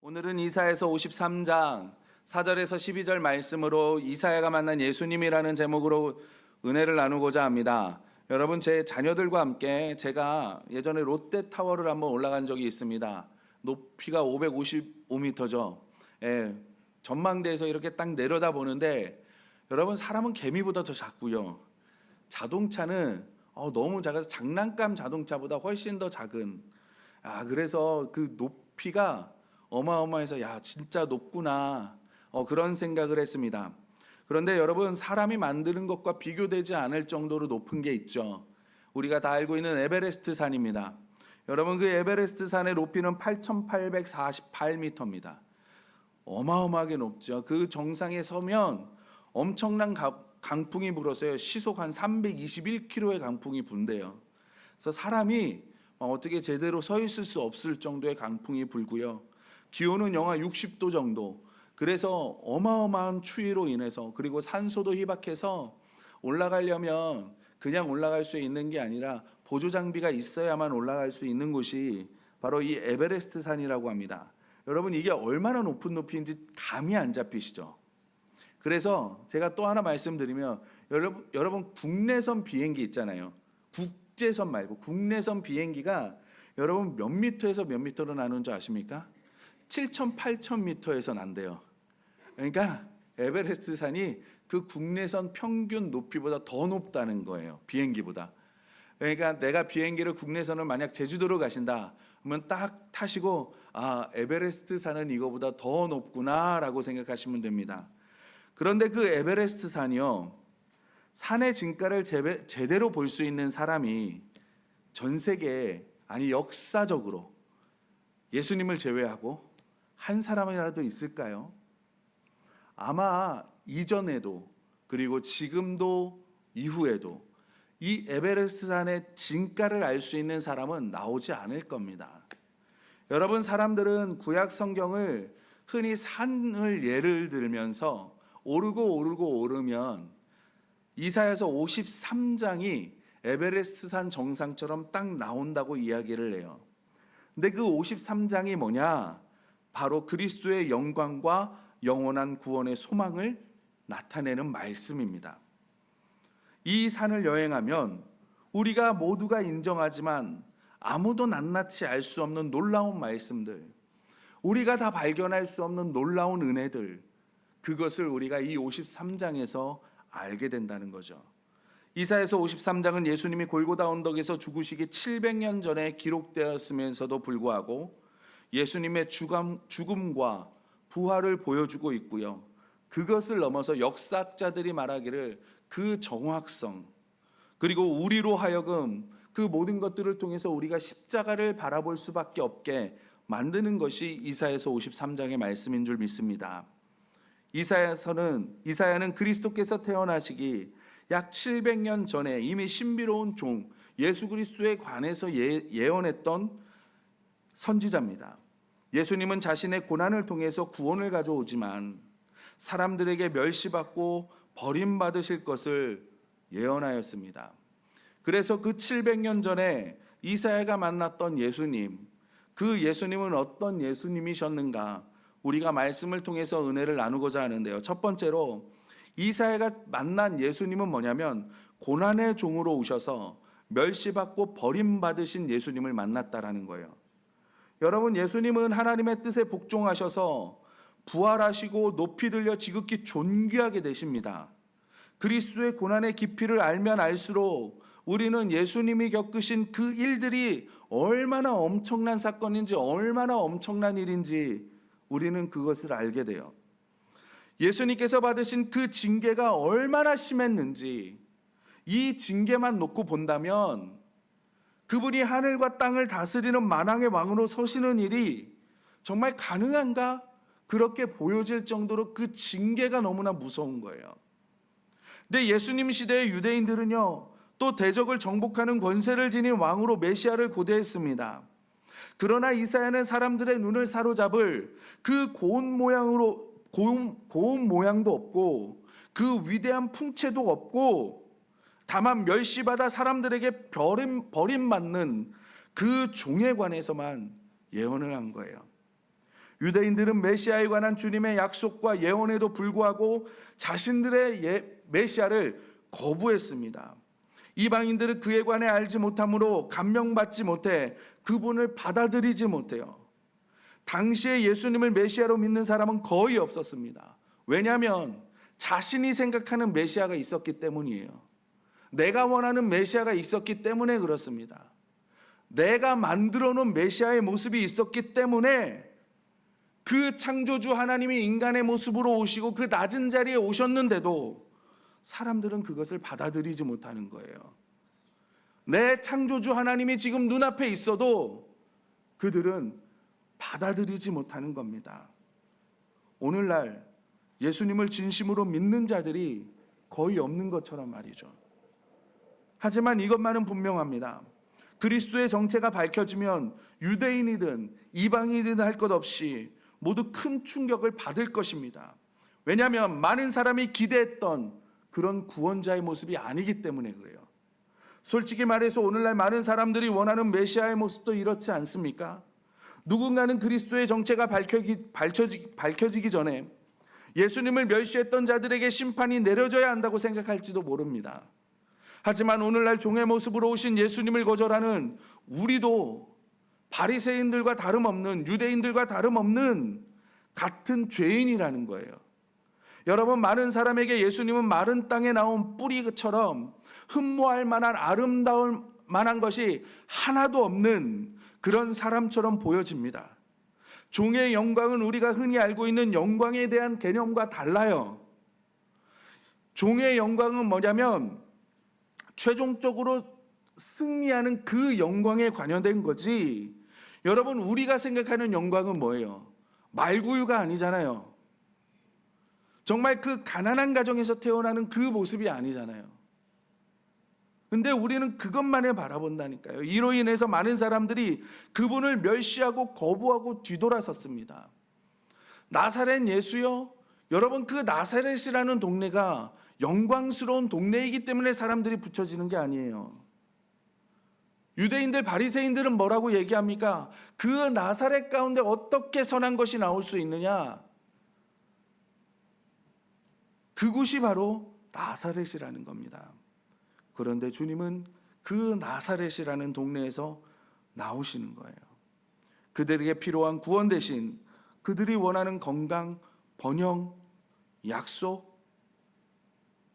오늘은 이사야서 53장 4절에서 12절 말씀으로 이사야가 만난 예수님이라는 제목으로 은혜를 나누고자 합니다. 여러분, 제 자녀들과 함께 제가 예전에 롯데타워를 한번 올라간 적이 있습니다. 높이가 555m죠. 전망대에서 이렇게 딱 내려다 보는데 여러분, 사람은 개미보다 더 작고요. 자동차는 너무 작아서 장난감 자동차보다 훨씬 더 작은, 그래서 그 높이가 어마어마해서 진짜 높구나, 그런 생각을 했습니다. 그런데 여러분, 사람이 만드는 것과 비교되지 않을 정도로 높은 게 있죠. 우리가 다 알고 있는 에베레스트 산입니다. 여러분, 그 에베레스트 산의 높이는 8,848m입니다. 어마어마하게 높죠. 그 정상에 서면 엄청난 강풍이 불어서요, 시속 한 321km의 강풍이 분대요. 그래서 사람이 어떻게 제대로 서 있을 수 없을 정도의 강풍이 불고요. 기온은 영하 60도 정도. 그래서 어마어마한 추위로 인해서, 그리고 산소도 희박해서 올라가려면 그냥 올라갈 수 있는 게 아니라 보조 장비가 있어야만 올라갈 수 있는 곳이 바로 이 에베레스트 산이라고 합니다. 여러분, 이게 얼마나 높은 높이인지 감이 안 잡히시죠? 그래서 제가 또 하나 말씀드리면, 여러분 국내선 비행기 있잖아요. 국제선 말고 국내선 비행기가 여러분 몇 미터에서 몇 미터로 나누는 줄 아십니까? 7,000, 8,000m에서 난대요. 그러니까 에베레스트 산이 그 국내선 평균 높이보다 더 높다는 거예요. 비행기보다. 그러니까 내가 비행기를 국내선을 만약 제주도로 가신다 그러면 딱 타시고 에베레스트 산은 이거보다 더 높구나라고 생각하시면 됩니다. 그런데 그 에베레스트 산이요, 산의 진가를 제대로 볼 수 있는 사람이 전 세계에, 역사적으로 예수님을 제외하고 한 사람이라도 있을까요? 아마 이전에도, 그리고 지금도, 이후에도 이 에베레스트 산의 진가를 알 수 있는 사람은 나오지 않을 겁니다. 여러분, 사람들은 구약 성경을 흔히 산을 예를 들면서 오르고 오르면 이사야서 53장이 에베레스트 산 정상처럼 딱 나온다고 이야기를 해요. 근데 그 53장이 뭐냐? 바로 그리스도의 영광과 영원한 구원의 소망을 나타내는 말씀입니다. 이 산을 여행하면 우리가 모두가 인정하지만 아무도 낱낱이 알 수 없는 놀라운 말씀들, 우리가 다 발견할 수 없는 놀라운 은혜들, 그것을 우리가 이 53장에서 알게 된다는 거죠. 이사야서 53장은 예수님이 골고다 언덕에서 죽으시기 700년 전에 기록되었으면서도 불구하고 예수님의 죽음과 부활을 보여주고 있고요. 그것을 넘어서 역사학자들이 말하기를 그 정확성, 그리고 우리로 하여금 그 모든 것들을 통해서 우리가 십자가를 바라볼 수밖에 없게 만드는 것이 이사야서 53장의 말씀인 줄 믿습니다. 이사야는 그리스도께서 태어나시기 약 700년 전에 이미 신비로운 종 예수 그리스도에 관해서 예언했던 선지자입니다. 예수님은 자신의 고난을 통해서 구원을 가져오지만 사람들에게 멸시받고 버림받으실 것을 예언하였습니다. 그래서 그 700년 전에 이사야가 만났던 예수님, 그 예수님은 어떤 예수님이셨는가, 우리가 말씀을 통해서 은혜를 나누고자 하는데요. 첫 번째로 이사야가 만난 예수님은 뭐냐면 고난의 종으로 오셔서 멸시받고 버림받으신 예수님을 만났다라는 거예요. 여러분, 예수님은 하나님의 뜻에 복종하셔서 부활하시고 높이 들려 지극히 존귀하게 되십니다. 그리스도의 고난의 깊이를 알면 알수록 우리는 예수님이 겪으신 그 일들이 얼마나 엄청난 사건인지, 얼마나 엄청난 일인지 우리는 그것을 알게 돼요. 예수님께서 받으신 그 징계가 얼마나 심했는지, 이 징계만 놓고 본다면 그분이 하늘과 땅을 다스리는 만왕의 왕으로 서시는 일이 정말 가능한가? 그렇게 보여질 정도로 그 징계가 너무나 무서운 거예요. 근데 예수님 시대의 유대인들은요, 또 대적을 정복하는 권세를 지닌 왕으로 메시아를 고대했습니다. 그러나 이사야는 사람들의 눈을 사로잡을 그 고운 모양도 없고 그 위대한 풍채도 없고, 다만 멸시받아 사람들에게 버림받는 그 종에 관해서만 예언을 한 거예요. 유대인들은 메시아에 관한 주님의 약속과 예언에도 불구하고 자신들의 메시아를 거부했습니다. 이방인들은 그에 관해 알지 못함으로 감명받지 못해 그분을 받아들이지 못해요. 당시에 예수님을 메시아로 믿는 사람은 거의 없었습니다. 왜냐하면 자신이 생각하는 메시아가 있었기 때문이에요. 내가 원하는 메시아가 있었기 때문에 그렇습니다. 내가 만들어 놓은 메시아의 모습이 있었기 때문에 그 창조주 하나님이 인간의 모습으로 오시고 그 낮은 자리에 오셨는데도 사람들은 그것을 받아들이지 못하는 거예요. 내 창조주 하나님이 지금 눈앞에 있어도 그들은 받아들이지 못하는 겁니다. 오늘날 예수님을 진심으로 믿는 자들이 거의 없는 것처럼 말이죠. 하지만 이것만은 분명합니다. 그리스도의 정체가 밝혀지면 유대인이든 이방인이든 할 것 없이 모두 큰 충격을 받을 것입니다. 왜냐하면 많은 사람이 기대했던 그런 구원자의 모습이 아니기 때문에 그래요. 솔직히 말해서 오늘날 많은 사람들이 원하는 메시아의 모습도 이렇지 않습니까? 누군가는 그리스도의 정체가 밝혀지기 전에 예수님을 멸시했던 자들에게 심판이 내려져야 한다고 생각할지도 모릅니다. 하지만 오늘날 종의 모습으로 오신 예수님을 거절하는 우리도 바리새인들과 다름없는, 유대인들과 다름없는 같은 죄인이라는 거예요. 여러분, 많은 사람에게 예수님은 마른 땅에 나온 뿌리처럼 흠모할 만한 아름다울 만한 것이 하나도 없는 그런 사람처럼 보여집니다. 종의 영광은 우리가 흔히 알고 있는 영광에 대한 개념과 달라요. 종의 영광은 뭐냐면 최종적으로 승리하는 그 영광에 관여된 거지. 여러분, 우리가 생각하는 영광은 뭐예요? 말구유가 아니잖아요. 정말 그 가난한 가정에서 태어나는 그 모습이 아니잖아요. 근데 우리는 그것만을 바라본다니까요. 이로 인해서 많은 사람들이 그분을 멸시하고 거부하고 뒤돌아섰습니다. 나사렛 예수요? 여러분, 그 나사렛이라는 동네가 영광스러운 동네이기 때문에 사람들이 붙여지는 게 아니에요. 유대인들, 바리새인들은 뭐라고 얘기합니까? 그 나사렛 가운데 어떻게 선한 것이 나올 수 있느냐? 그곳이 바로 나사렛이라는 겁니다. 그런데 주님은 그 나사렛이라는 동네에서 나오시는 거예요. 그들에게 필요한 구원 대신 그들이 원하는 건강, 번영, 약속.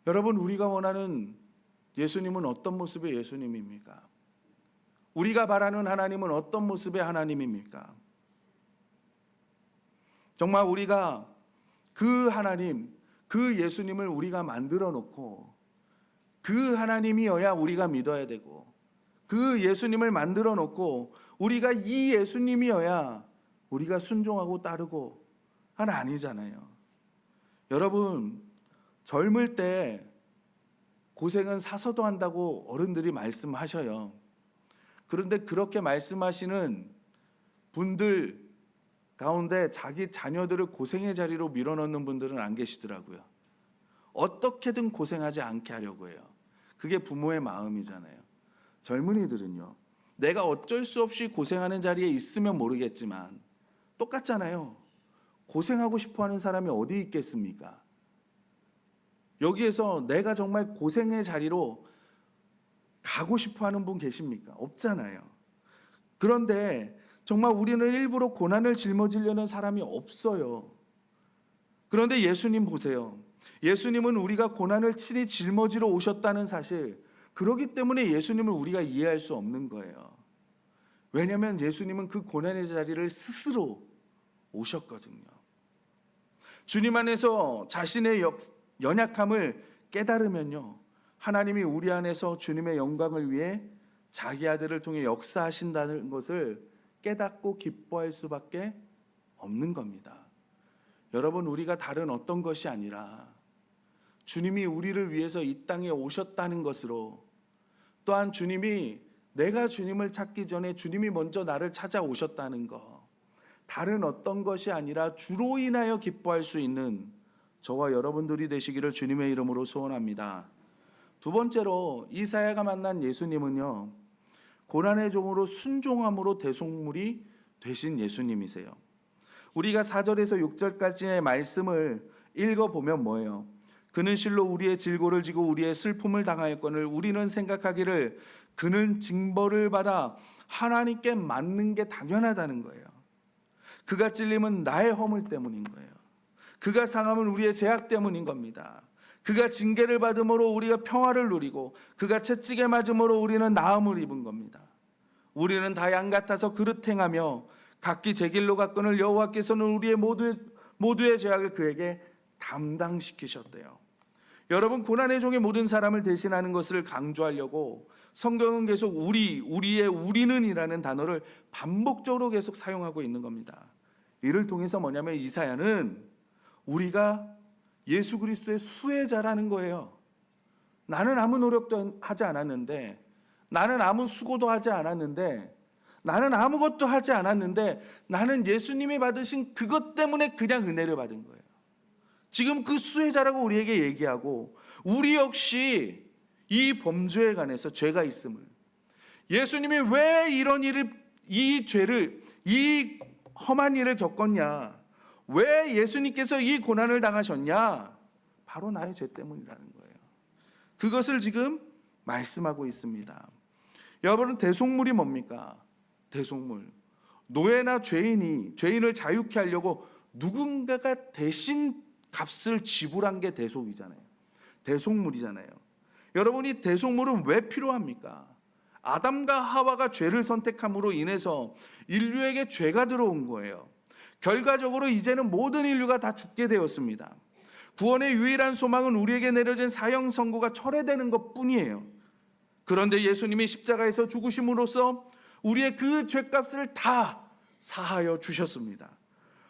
여러분, 우리가 원하는 예수님은 어떤 모습의 예수님입니까? 우리가 바라는 하나님은 어떤 모습의 하나님입니까? 정말 우리가 그 하나님, 그 예수님을 우리가 만들어 놓고 그 하나님이어야 우리가 믿어야 되고, 그 예수님을 만들어 놓고 우리가 이 예수님이어야 우리가 순종하고 따르고 하나 아니잖아요. 여러분, 젊을 때 고생은 사서도 한다고 어른들이 말씀하셔요. 그런데 그렇게 말씀하시는 분들 가운데 자기 자녀들을 고생의 자리로 밀어넣는 분들은 안 계시더라고요. 어떻게든 고생하지 않게 하려고 해요. 그게 부모의 마음이잖아요. 젊은이들은요, 내가 어쩔 수 없이 고생하는 자리에 있으면 모르겠지만 똑같잖아요. 고생하고 싶어하는 사람이 어디 있겠습니까? 여기에서 내가 정말 고생의 자리로 가고 싶어하는 분 계십니까? 없잖아요. 그런데 정말 우리는 일부러 고난을 짊어지려는 사람이 없어요. 그런데 예수님 보세요. 예수님은 우리가 고난을 친히 짊어지러 오셨다는 사실, 그렇기 때문에 예수님을 우리가 이해할 수 없는 거예요. 왜냐하면 예수님은 그 고난의 자리를 스스로 오셨거든요. 주님 안에서 자신의 연약함을 깨달으면요, 하나님이 우리 안에서 주님의 영광을 위해 자기 아들을 통해 역사하신다는 것을 깨닫고 기뻐할 수밖에 없는 겁니다. 여러분, 우리가 다른 어떤 것이 아니라 주님이 우리를 위해서 이 땅에 오셨다는 것으로, 또한 주님이, 내가 주님을 찾기 전에 주님이 먼저 나를 찾아오셨다는 것, 다른 어떤 것이 아니라 주로 인하여 기뻐할 수 있는 저와 여러분들이 되시기를 주님의 이름으로 소원합니다. 두 번째로 이사야가 만난 예수님은요, 고난의 종으로 순종함으로 대속물이 되신 예수님이세요. 우리가 4절에서 6절까지의 말씀을 읽어보면 뭐예요? 그는 실로 우리의 질고를 지고 우리의 슬픔을 당하였거늘 우리는 생각하기를 그는 징벌을 받아 하나님께 맞는 게 당연하다는 거예요. 그가 찔림은 나의 허물 때문인 거예요. 그가 상함은 우리의 죄악 때문인 겁니다. 그가 징계를 받음으로 우리가 평화를 누리고 그가 채찍에 맞음으로 우리는 나음을 입은 겁니다. 우리는 다 양 같아서 그릇 행하며 각기 제 길로 갔거늘 여호와께서는 우리의 모두의 죄악을 그에게 담당시키셨대요. 여러분, 고난의 종의 모든 사람을 대신하는 것을 강조하려고 성경은 계속 우리의 우리는이라는 단어를 반복적으로 계속 사용하고 있는 겁니다. 이를 통해서 뭐냐면 이사야는 우리가 예수 그리스도의 수혜자라는 거예요. 나는 아무 노력도 하지 않았는데, 나는 아무 수고도 하지 않았는데, 나는 아무것도 하지 않았는데, 나는 예수님이 받으신 그것 때문에 그냥 은혜를 받은 거예요. 지금 그 수혜자라고 우리에게 얘기하고, 우리 역시 이 범죄에 관해서 죄가 있음을, 예수님이 왜 이런 일을, 이 죄를, 이 험한 일을 겪었냐, 왜 예수님께서 이 고난을 당하셨냐, 바로 나의 죄 때문이라는 거예요. 그것을 지금 말씀하고 있습니다. 여러분, 대속물이 뭡니까? 대속물, 노예나 죄인을 자유케 하려고 누군가가 대신 값을 지불한 게 대속이잖아요. 대속물이잖아요. 여러분이 대속물은 왜 필요합니까? 아담과 하와가 죄를 선택함으로 인해서 인류에게 죄가 들어온 거예요. 결과적으로 이제는 모든 인류가 다 죽게 되었습니다. 구원의 유일한 소망은 우리에게 내려진 사형 선고가 철회되는 것뿐이에요. 그런데 예수님이 십자가에서 죽으심으로써 우리의 그 죄값을 다 사하여 주셨습니다.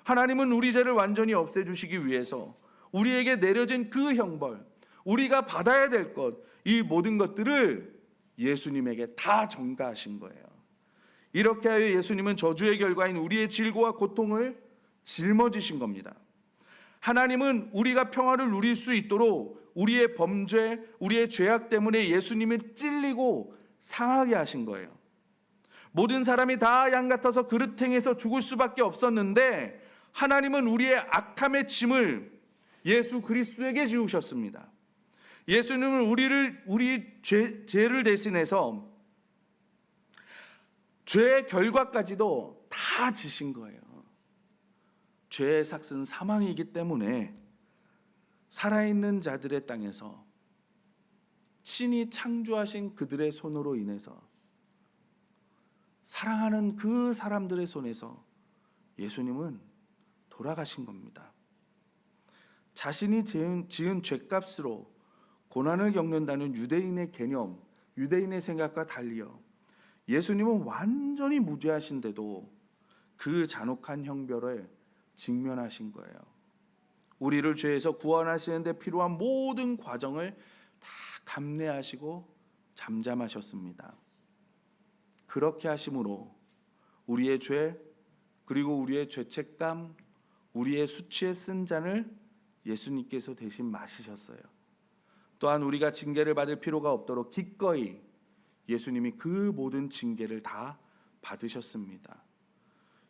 하나님은 우리 죄를 완전히 없애주시기 위해서 우리에게 내려진 그 형벌, 우리가 받아야 될 것, 이 모든 것들을 예수님에게 다 전가하신 거예요. 이렇게 하여 예수님은 저주의 결과인 우리의 질고와 고통을 짊어지신 겁니다. 하나님은 우리가 평화를 누릴 수 있도록 우리의 범죄, 우리의 죄악 때문에 예수님을 찔리고 상하게 하신 거예요. 모든 사람이 다 양 같아서 그릇 행해서 죽을 수밖에 없었는데 하나님은 우리의 악함의 짐을 예수 그리스도에게 지우셨습니다. 예수님은 우리 죄를 대신해서 죄의 결과까지도 다 지신 거예요. 죄의 삭은 사망이기 때문에 살아있는 자들의 땅에서 친히 창조하신 그들의 손으로 인해서 사랑하는 그 사람들의 손에서 예수님은 돌아가신 겁니다. 자신이 지은 죄값으로 고난을 겪는다는 유대인의 개념, 유대인의 생각과 달리요, 예수님은 완전히 무죄하신데도 그 잔혹한 형벌에 직면하신 거예요. 우리를 죄에서 구원하시는 데 필요한 모든 과정을 다 감내하시고 잠잠하셨습니다. 그렇게 하심으로 우리의 죄, 그리고 우리의 죄책감, 우리의 수치에 쓴 잔을 예수님께서 대신 마시셨어요. 또한 우리가 징계를 받을 필요가 없도록 기꺼이 예수님이 그 모든 징계를 다 받으셨습니다.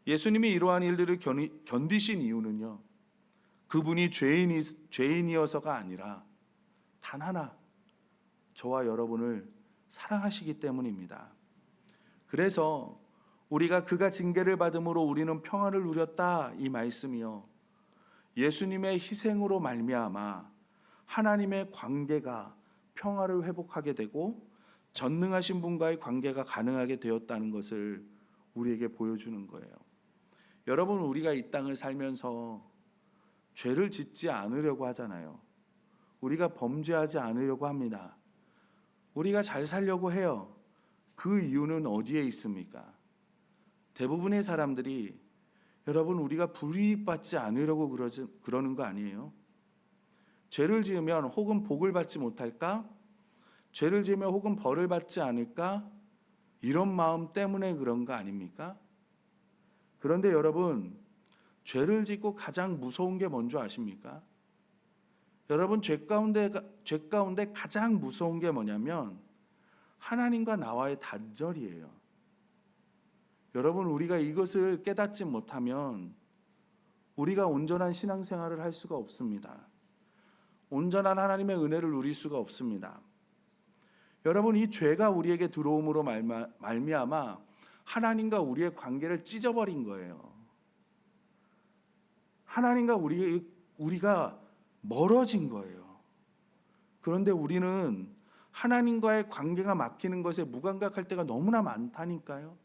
예수님이 이러한 일들을 견디신 이유는요, 그분이 죄인이어서가 아니라 단 하나, 저와 여러분을 사랑하시기 때문입니다. 그래서 우리가 그가 징계를 받음으로 우리는 평화를 누렸다, 이 말씀이요, 예수님의 희생으로 말미암아 하나님의 관계가 평화를 회복하게 되고 전능하신 분과의 관계가 가능하게 되었다는 것을 우리에게 보여주는 거예요. 여러분, 우리가 이 땅을 살면서 죄를 짓지 않으려고 하잖아요. 우리가 범죄하지 않으려고 합니다. 우리가 잘 살려고 해요. 그 이유는 어디에 있습니까? 대부분의 사람들이, 여러분, 우리가 불이익받지 않으려고 그러는 거 아니에요? 죄를 지으면 혹은 복을 받지 못할까? 죄를 지으면 혹은 벌을 받지 않을까? 이런 마음 때문에 그런 거 아닙니까? 그런데 여러분, 죄를 짓고 가장 무서운 게 뭔지 아십니까? 여러분, 죄 가운데 가장 무서운 게 뭐냐면 하나님과 나와의 단절이에요. 여러분, 우리가 이것을 깨닫지 못하면 우리가 온전한 신앙생활을 할 수가 없습니다. 온전한 하나님의 은혜를 누릴 수가 없습니다. 여러분, 이 죄가 우리에게 들어옴으로 말미암아 하나님과 우리의 관계를 찢어버린 거예요. 하나님과 우리가 멀어진 거예요. 그런데 우리는 하나님과의 관계가 막히는 것에 무감각할 때가 너무나 많다니까요.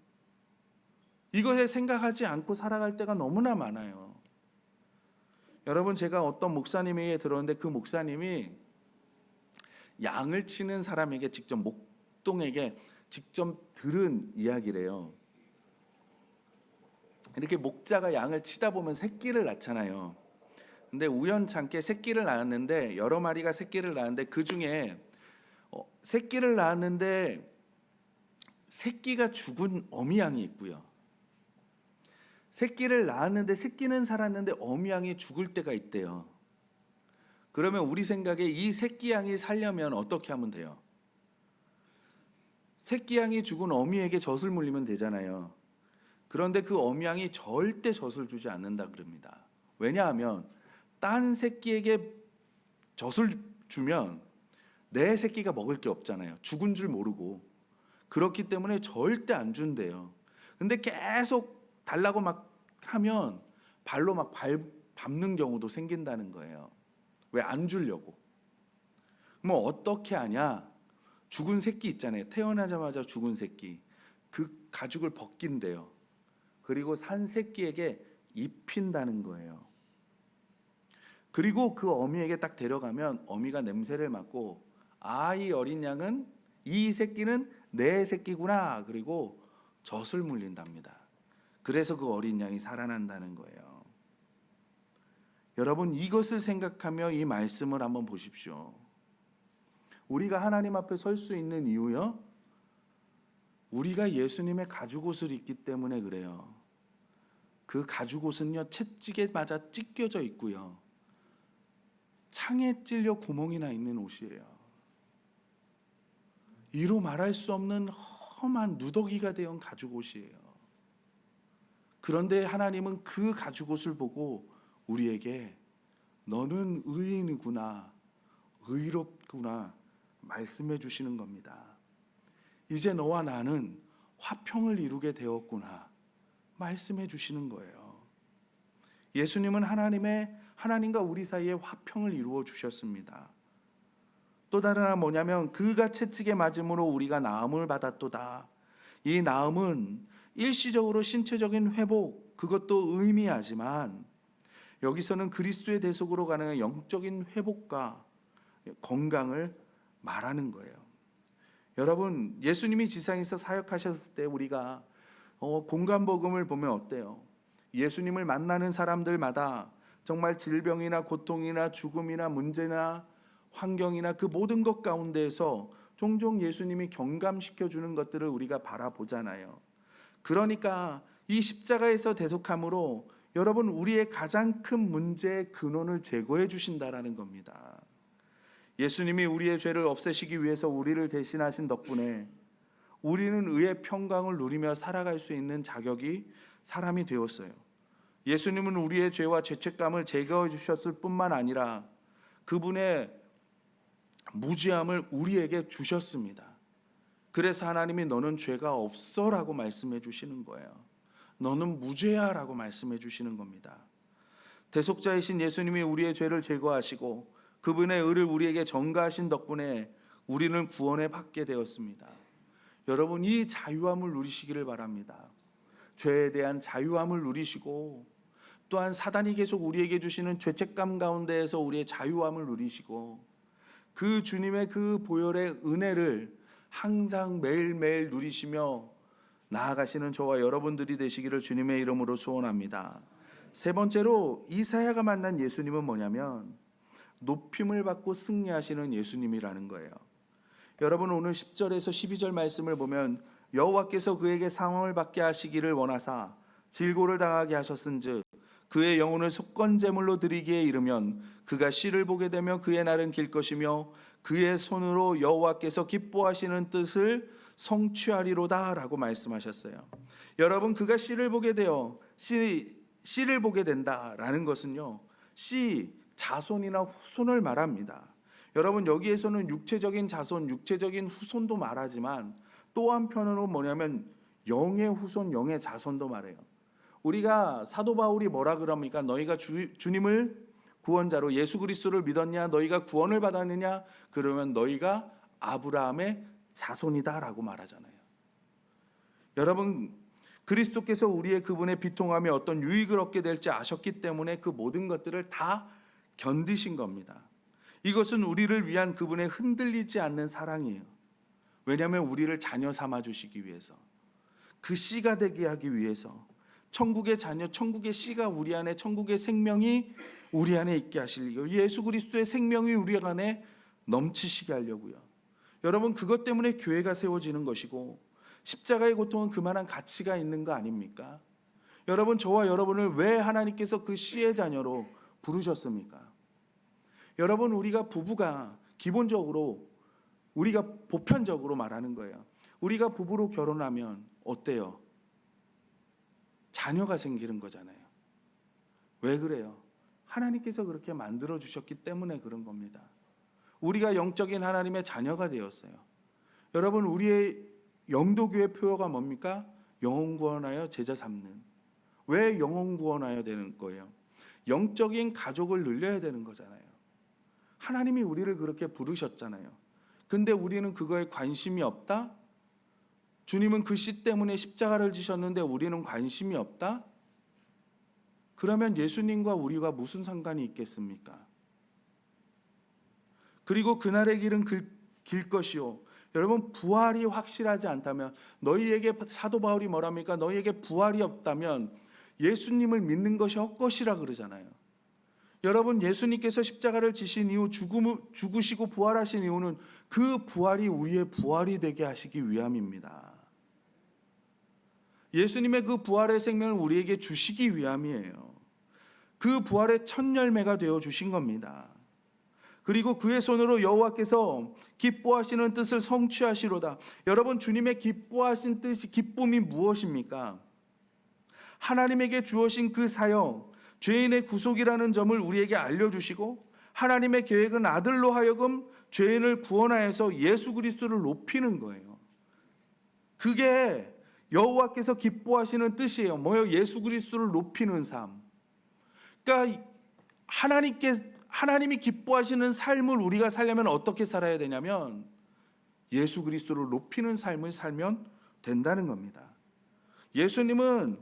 이것에 생각하지 않고 살아갈 때가 너무나 많아요. 여러분, 제가 어떤 목사님에게 들었는데 그 목사님이 양을 치는 사람에게 직접 목동에게 직접 들은 이야기래요. 이렇게 목자가 양을 치다 보면 새끼를 낳잖아요. 근데 우연찮게 새끼를 낳았는데 여러 마리가 새끼를 낳았는데 그 중에 새끼를 낳았는데 새끼가 죽은 어미양이 있고요. 새끼를 낳았는데 새끼는 살았는데 어미양이 죽을 때가 있대요. 그러면 우리 생각에 이 새끼 양이 살려면 어떻게 하면 돼요? 새끼 양이 죽은 어미에게 젖을 물리면 되잖아요. 그런데 그 어미양이 절대 젖을 주지 않는다 그럽니다. 왜냐하면 딴 새끼에게 젖을 주면 내 새끼가 먹을 게 없잖아요. 죽은 줄 모르고. 그렇기 때문에 절대 안 준대요. 근데 계속 달라고 막 하면 발로 막 밟는 경우도 생긴다는 거예요. 왜 안 주려고? 뭐 어떻게 하냐? 죽은 새끼 있잖아요. 태어나자마자 죽은 새끼. 그 가죽을 벗긴대요. 그리고 산 새끼에게 입힌다는 거예요. 그리고 그 어미에게 딱 데려가면 어미가 냄새를 맡고 이 어린 양은 이 새끼는 내 새끼구나. 그리고 젖을 물린답니다. 그래서 그 어린 양이 살아난다는 거예요. 여러분, 이것을 생각하며 이 말씀을 한번 보십시오. 우리가 하나님 앞에 설 수 있는 이유요? 우리가 예수님의 가죽옷을 입기 때문에 그래요. 그 가죽옷은요, 채찍에 맞아 찢겨져 있고요. 창에 찔려 구멍이 나 있는 옷이에요. 이로 말할 수 없는 험한 누더기가 되어 가죽옷이에요. 그런데 하나님은 그 가죽옷을 보고 우리에게 너는 의인이구나, 의롭구나 말씀해 주시는 겁니다. 이제 너와 나는 화평을 이루게 되었구나 말씀해 주시는 거예요. 예수님은 하나님과 우리 사이에 화평을 이루어 주셨습니다. 또 다른 하나 뭐냐면 그가 채찍에 맞음으로 우리가 나음을 받았도다. 이 나음은 일시적으로 신체적인 회복, 그것도 의미하지만 여기서는 그리스도의 대속으로 가능한 영적인 회복과 건강을 말하는 거예요. 여러분, 예수님이 지상에서 사역하셨을 때 우리가 공간복음을 보면 어때요? 예수님을 만나는 사람들마다 정말 질병이나 고통이나 죽음이나 문제나 환경이나 그 모든 것 가운데에서 종종 예수님이 경감시켜주는 것들을 우리가 바라보잖아요. 그러니까 이 십자가에서 대속함으로 여러분, 우리의 가장 큰 문제의 근원을 제거해 주신다라는 겁니다. 예수님이 우리의 죄를 없애시기 위해서 우리를 대신하신 덕분에 우리는 의의 평강을 누리며 살아갈 수 있는 자격이 사람이 되었어요. 예수님은 우리의 죄와 죄책감을 제거해 주셨을 뿐만 아니라 그분의 무죄함을 우리에게 주셨습니다. 그래서 하나님이 너는 죄가 없어라고 말씀해 주시는 거예요. 너는 무죄야라고 말씀해 주시는 겁니다. 대속자이신 예수님이 우리의 죄를 제거하시고 그분의 의를 우리에게 전가하신 덕분에 우리는 구원에 받게 되었습니다. 여러분, 이 자유함을 누리시기를 바랍니다. 죄에 대한 자유함을 누리시고 또한 사단이 계속 우리에게 주시는 죄책감 가운데에서 우리의 자유함을 누리시고 그 주님의 그 보혈의 은혜를 항상 매일매일 누리시며 나아가시는 저와 여러분들이 되시기를 주님의 이름으로 소원합니다. 세 번째로 이사야가 만난 예수님은 뭐냐면 높임을 받고 승리하시는 예수님이라는 거예요. 여러분, 오늘 10절에서 12절 말씀을 보면 여호와께서 그에게 상함을 받게 하시기를 원하사 질고를 당하게 하셨은즉 그의 영혼을 속건제물로 드리기에 이르면 그가 씨를 보게 되며 그의 날은 길 것이며 그의 손으로 여호와께서 기뻐하시는 뜻을 성취하리로다 라고 말씀하셨어요. 여러분, 그가 씨를 보게 되어 씨 씨를 보게 된다라는 것은요, 씨, 자손이나 후손을 말합니다. 여러분, 여기에서는 육체적인 자손, 육체적인 후손도 말하지만 또 한편으로 뭐냐면 영의 후손, 영의 자손도 말해요. 우리가 사도 바울이 뭐라 그럽니까? 너희가 주님을 구원자로 예수 그리스도를 믿었냐? 너희가 구원을 받았느냐? 그러면 너희가 아브라함의 자손이다라고 말하잖아요. 여러분, 그리스도께서 우리의 그분의 비통함에 어떤 유익을 얻게 될지 아셨기 때문에 그 모든 것들을 다 견디신 겁니다. 이것은 우리를 위한 그분의 흔들리지 않는 사랑이에요. 왜냐하면 우리를 자녀 삼아 주시기 위해서, 그 씨가 되게 하기 위해서, 천국의 자녀, 천국의 씨가 우리 안에, 천국의 생명이 우리 안에 있게 하시려고, 예수 그리스도의 생명이 우리 안에 넘치시게 하려고요. 여러분, 그것 때문에 교회가 세워지는 것이고 십자가의 고통은 그만한 가치가 있는 거 아닙니까? 여러분, 저와 여러분을 왜 하나님께서 그 씨의 자녀로 부르셨습니까? 여러분, 우리가 부부가 기본적으로, 우리가 보편적으로 말하는 거예요. 우리가 부부로 결혼하면 어때요? 자녀가 생기는 거잖아요. 왜 그래요? 하나님께서 그렇게 만들어 주셨기 때문에 그런 겁니다. 우리가 영적인 하나님의 자녀가 되었어요. 여러분, 우리의 영도교회 표어가 뭡니까? 영혼 구원하여 제자 삼는. 왜 영혼 구원하여 되는 거예요? 영적인 가족을 늘려야 되는 거잖아요. 하나님이 우리를 그렇게 부르셨잖아요. 근데 우리는 그거에 관심이 없다? 주님은 그 씨 때문에 십자가를 지셨는데 우리는 관심이 없다? 그러면 예수님과 우리가 무슨 상관이 있겠습니까? 그리고 그날의 길은 길 것이요. 여러분, 부활이 확실하지 않다면, 너희에게 사도 바울이 뭐랍니까? 너희에게 부활이 없다면 예수님을 믿는 것이 헛것이라 그러잖아요. 여러분, 예수님께서 십자가를 지신 이후 죽으시고 부활하신 이유는 그 부활이 우리의 부활이 되게 하시기 위함입니다. 예수님의 그 부활의 생명을 우리에게 주시기 위함이에요. 그 부활의 첫 열매가 되어 주신 겁니다. 그리고 그의 손으로 여호와께서 기뻐하시는 뜻을 성취하시로다. 여러분, 주님의 기뻐하신 뜻이, 기쁨이 무엇입니까? 하나님에게 주어진 그 사역, 죄인의 구속이라는 점을 우리에게 알려주시고, 하나님의 계획은 아들로 하여금 죄인을 구원하여서 예수 그리스도를 높이는 거예요. 그게 여호와께서 기뻐하시는 뜻이에요. 뭐요? 예수 그리스도를 높이는 삶. 그러니까 하나님이 기뻐하시는 삶을 우리가 살려면 어떻게 살아야 되냐면 예수 그리스도를 높이는 삶을 살면 된다는 겁니다. 예수님은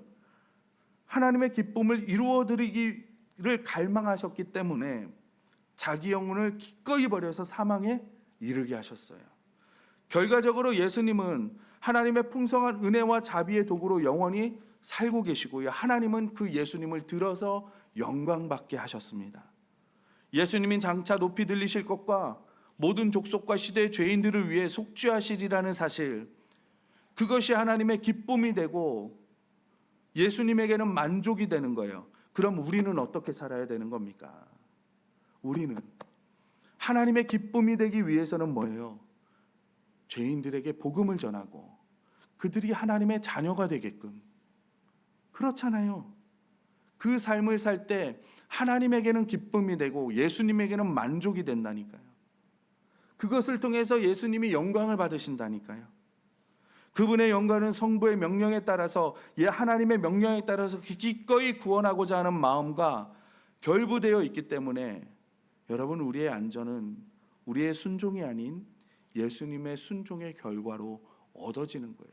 하나님의 기쁨을 이루어드리기를 갈망하셨기 때문에 자기 영혼을 기꺼이 버려서 사망에 이르게 하셨어요. 결과적으로 예수님은 하나님의 풍성한 은혜와 자비의 도구로 영원히 살고 계시고요. 하나님은 그 예수님을 들어서 영광받게 하셨습니다. 예수님이 장차 높이 들리실 것과 모든 족속과 시대의 죄인들을 위해 속죄하시리라는 사실, 그것이 하나님의 기쁨이 되고 예수님에게는 만족이 되는 거예요. 그럼 우리는 어떻게 살아야 되는 겁니까? 우리는 하나님의 기쁨이 되기 위해서는 뭐예요? 죄인들에게 복음을 전하고 그들이 하나님의 자녀가 되게끔, 그렇잖아요. 그 삶을 살 때 하나님에게는 기쁨이 되고 예수님에게는 만족이 된다니까요. 그것을 통해서 예수님이 영광을 받으신다니까요. 그분의 영광은 성부의 명령에 따라서, 하나님의 명령에 따라서 기꺼이 구원하고자 하는 마음과 결부되어 있기 때문에 여러분, 우리의 안전은 우리의 순종이 아닌 예수님의 순종의 결과로 얻어지는 거예요.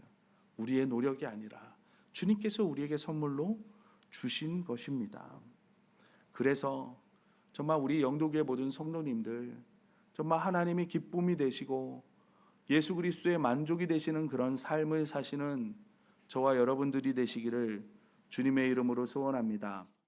우리의 노력이 아니라 주님께서 우리에게 선물로 주신 것입니다. 그래서 정말 우리 영도교회 모든 성도님들, 정말 하나님이 기쁨이 되시고 예수 그리스도의 만족이 되시는 그런 삶을 사시는 저와 여러분들이 되시기를 주님의 이름으로 소원합니다.